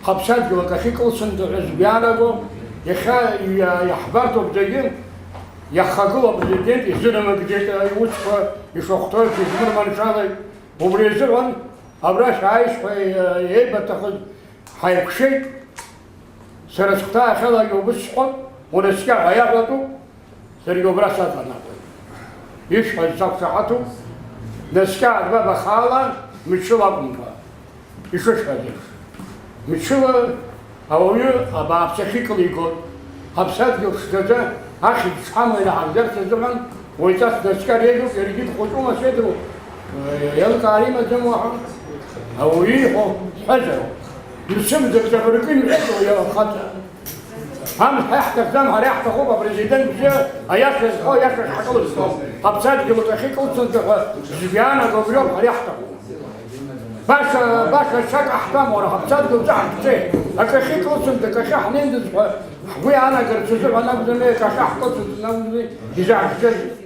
خبسات جو كشكل صندوق زبيانة جو يحبرتو بدين يخاقوا بدين يزنم بدين يوسف يشوختور في زمن من شاء وبريزرون أبراش عايش في هيبة تاخد حيكشي سرسقطا خلا يوبسقط ونسكع هيغلطو سر يوبراسات لنا يشحن صفحته نسكع بابا خالا متشوى بنفا يشوش هذيك متشوى أوي أبا بسخيكل يقول خبسات يوشتجا أخي تشحموا إلى حنجر تزمن ويتاس نسكع يدو يريد خطومة سيدو يلقى عليما جموعهم أوي حجروا يسمى تفرقين يحطوا يا خطأ هم حتى زمان هريحت خوبا بريزيدنت بزيا أياش هو ياش حكوا الصوم خبسات يقولوا تخيك وصلت زبيانة قبلهم هريحت باش شك أحكام ورا خبسات يقولوا زعل كتير أكخيك وصلت كشاح نندز ويا أنا قلت شوف أنا بدي كشاح وصلت نندز يزعل كتير